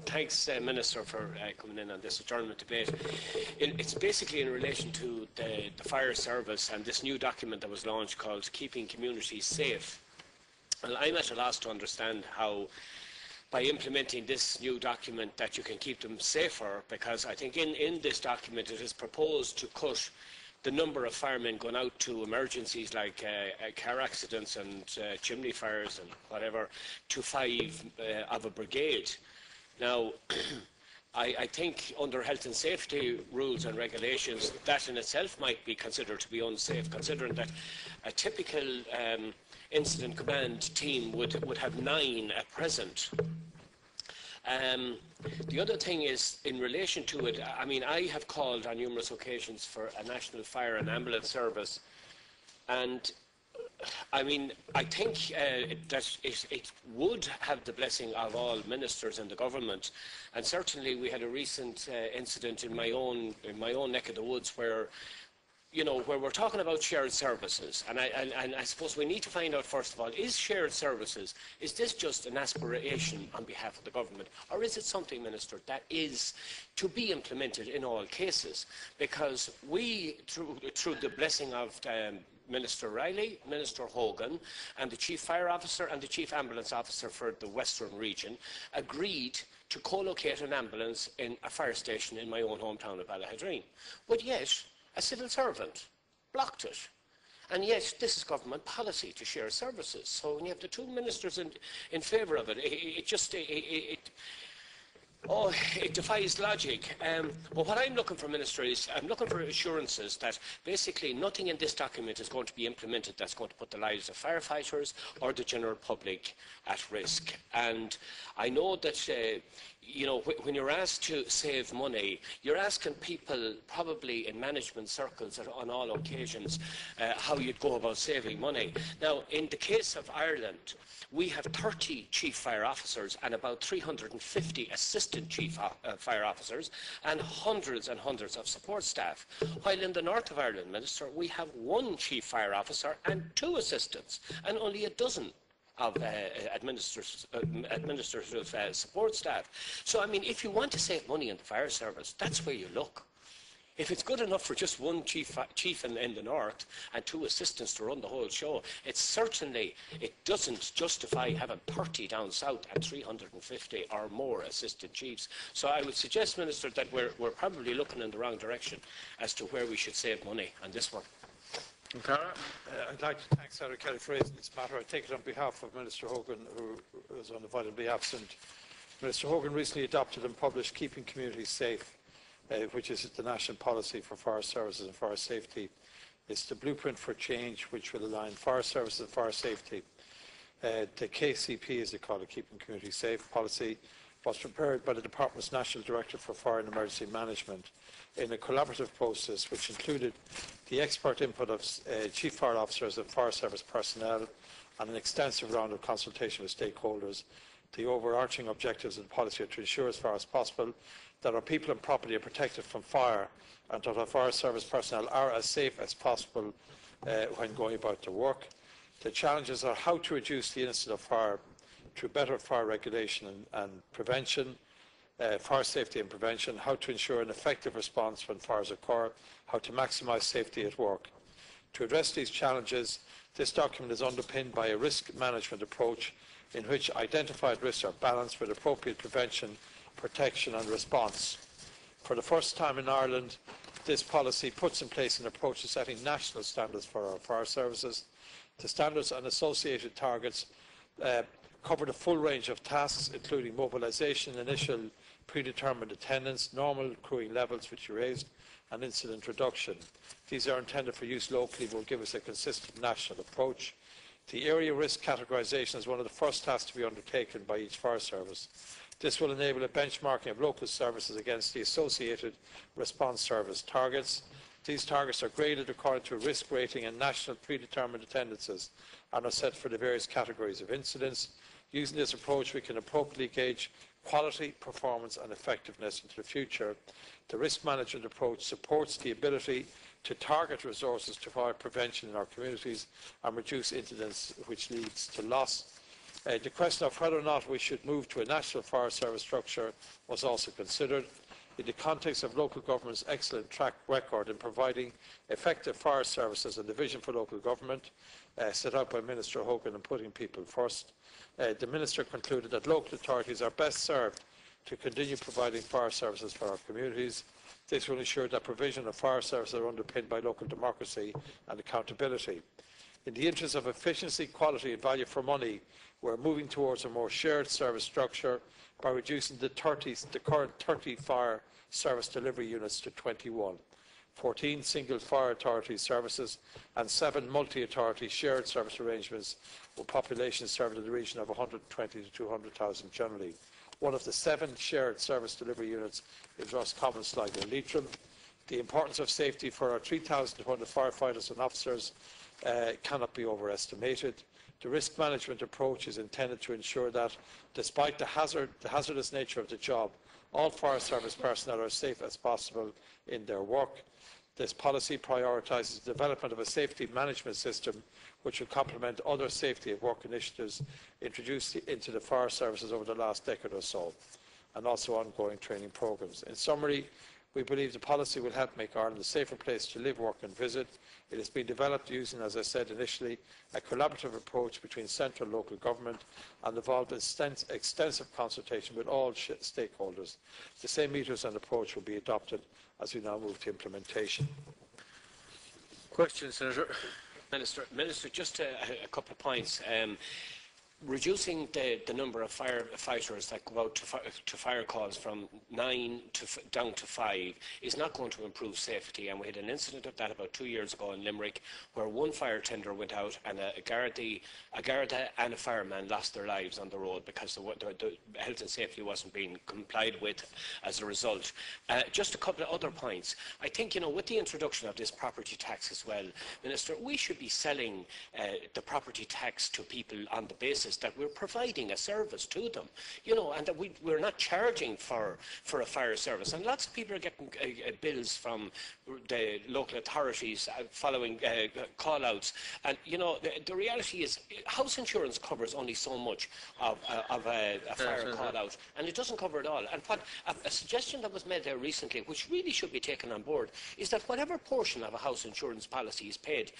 Thanks, Minister, for coming in on this adjournment debate. It's basically in relation to the fire service and this new document that was launched called Keeping Communities Safe. Well, I'm at a loss to understand how, by implementing this new document, that you can keep them safer, because I think in this document it is proposed to cut the number of firemen going out to emergencies like car accidents and chimney fires and whatever to 5 of a brigade. Now, I think under health and safety rules and regulations, that in itself might be considered to be unsafe, considering that a typical incident command team would have 9 at present. The other thing is, in relation to it, I mean, I have called on numerous occasions for a national fire and ambulance service, and I mean, I think that it would have the blessing of all ministers in the government, and certainly we had a recent incident in my own neck of the woods where, you know, where we're talking about shared services, and I suppose we need to find out, first of all, is shared services, is this just an aspiration on behalf of the government, or is it something, Minister, that is to be implemented in all cases? Because we, through the blessing of Minister Riley, Minister Hogan, and the Chief Fire Officer and the Chief Ambulance Officer for the Western region, agreed to co-locate an ambulance in a fire station in my own hometown of Ballahadreen. But yet, a civil servant blocked it. And yet, this is government policy to share services. So when you have the 2 ministers in favour of it, it defies logic. But what I'm looking for, Minister, is I'm looking for assurances that basically nothing in this document is going to be implemented that's going to put the lives of firefighters or the general public at risk. And I know that you know, when you're asked to save money, you're asking people, probably in management circles on all occasions, how you'd go about saving money. Now, in the case of Ireland, we have 30 chief fire officers and about 350 assistant chief fire officers and hundreds of support staff. While in the north of Ireland, Minister, we have 1 chief fire officer and 2 assistants and only a dozen of administrative support staff. So, I mean, if you want to save money in the fire service, that's where you look. If it's good enough for just 1 chief in the north and 2 assistants to run the whole show, it doesn't justify having 30 down south and 350 or more assistant chiefs. So I would suggest, Minister, that we're probably looking in the wrong direction as to where we should save money on this one. I'd like to thank Senator Kelly for raising this matter. I take it on behalf of Minister Hogan, who is unavoidably absent. Minister Hogan recently adopted and published Keeping Communities Safe, which is the national policy for fire services and fire safety. It's the blueprint for change which will align fire services and fire safety. The KCP, as they call it, Keeping Communities Safe policy, was prepared by the Department's National Director for Fire and Emergency Management in a collaborative process which included the expert input of Chief Fire Officers and Fire Service personnel and an extensive round of consultation with stakeholders. The overarching objectives of the policy are to ensure as far as possible that our people and property are protected from fire and that our fire service personnel are as safe as possible when going about their work. The challenges are how to reduce the incidence of fire through better fire regulation and prevention, fire safety and prevention, how to ensure an effective response when fires occur, how to maximise safety at work. To address these challenges, this document is underpinned by a risk management approach in which identified risks are balanced with appropriate prevention, protection and response. For the first time in Ireland, this policy puts in place an approach to setting national standards for our fire services. The standards and associated targets cover the full range of tasks, including mobilisation, initial predetermined attendance, normal crewing levels, which you raised, and incident reduction. These are intended for use locally but will give us a consistent national approach. The area risk categorisation is one of the first tasks to be undertaken by each fire service. This will enable a benchmarking of local services against the associated response service targets. These targets are graded according to a risk rating and national predetermined attendances and are set for the various categories of incidents. Using this approach, we can appropriately gauge quality, performance and effectiveness into the future. The risk management approach supports the ability to target resources to provide prevention in our communities and reduce incidents which leads to loss. The question of whether or not we should move to a national fire service structure was also considered. In the context of local government's excellent track record in providing effective fire services and the vision for local government set out by Minister Hogan and putting people first, the Minister concluded that local authorities are best served to continue providing fire services for our communities. This will ensure that provision of fire services are underpinned by local democracy and accountability. In the interest of efficiency, quality and value for money, we're moving towards a more shared service structure by reducing the current 30 fire service delivery units to 21, 14 single fire authority services and 7 multi-authority shared service arrangements with populations served in the region of 120 to 200,000 generally. One of the 7 shared service delivery units is Roscommon, Sligo and Leitrim. The importance of safety for our 3,200 firefighters and officers cannot be overestimated. The risk management approach is intended to ensure that, despite the hazardous nature of the job, all fire service personnel are as safe as possible in their work. This policy prioritises the development of a safety management system which will complement other safety at work initiatives introduced into the fire services over the last decade or so, and also ongoing training programmes. In summary, we believe the policy will help make Ireland a safer place to live, work and visit. It has been developed using, as I said initially, a collaborative approach between central and local government and involved extensive consultation with all stakeholders. The same ethos and approach will be adopted as we now move to implementation. Question, Senator. Minister, just a couple of points. Reducing the number of firefighters that go out to fire calls from 9 down to 5 is not going to improve safety. And we had an incident of that about 2 years ago in Limerick, where one fire tender went out and a Garda and a fireman lost their lives on the road because the health and safety wasn't being complied with as a result. Just a couple of other points. I think, with the introduction of this property tax as well, Minister, we should be selling the property tax to people on the basis that we're providing a service to them, and that we're not charging for a fire service. And lots of people are getting bills from the local authorities following call-outs. And, the reality is house insurance covers only so much of a fire call-out, and it doesn't cover it all. And what a suggestion that was made there recently, which really should be taken on board, is that whatever portion of a house insurance policy is paid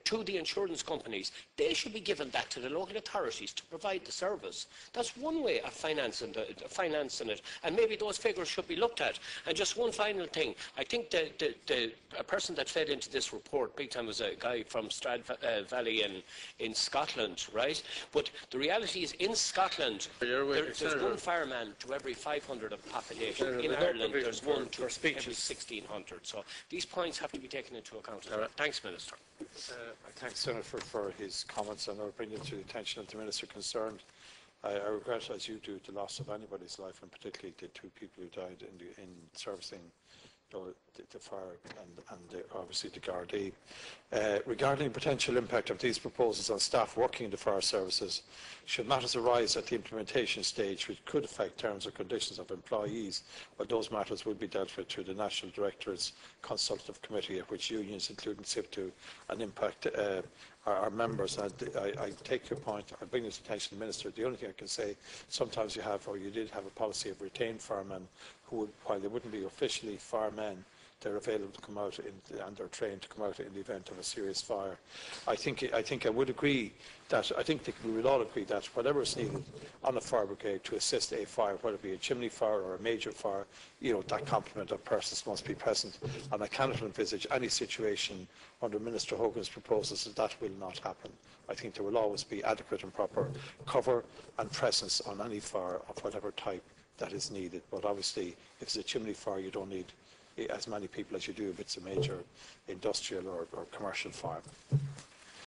to the insurance companies, they should be given that to the local authorities to provide the service. That's one way of financing it, and maybe those figures should be looked at. And just one final thing, I think a person that fed into this report big time was a guy from Strad Valley in Scotland, right? But the reality is, in Scotland, there's one fireman to every 500 of population. Senator, in Ireland, there's one to every speeches. 1,600. So these points have to be taken into account. Thanks, Minister. I thank Senator for his comments, and I'll bring it to the attention of the Minister concerned. I regret, as you do, the loss of anybody's life, and particularly the 2 people who died in servicing the fire and obviously the Gardaí. Regarding the potential impact of these proposals on staff working in the fire services, should matters arise at the implementation stage which could affect terms or conditions of employees, well, those matters will be dealt with through the National Directorate's Consultative Committee, at which unions, including SIPTU and Impact, are members. And I take your point. I bring this attention to the Minister. The only thing I can say, sometimes you have, or you did have, a policy of retained firemen who would, while they wouldn't be officially firemen, they're available to come out and they're trained to come out in the event of a serious fire. I think I would agree that, I think we would all agree that whatever is needed on a fire brigade to assist a fire, whether it be a chimney fire or a major fire, that complement of persons must be present. And I cannot envisage any situation under Minister Hogan's proposals that will not happen. I think there will always be adequate and proper cover and presence on any fire of whatever type that is needed. But obviously, if it's a chimney fire, you don't need as many people as you do if it's a major industrial or commercial fire.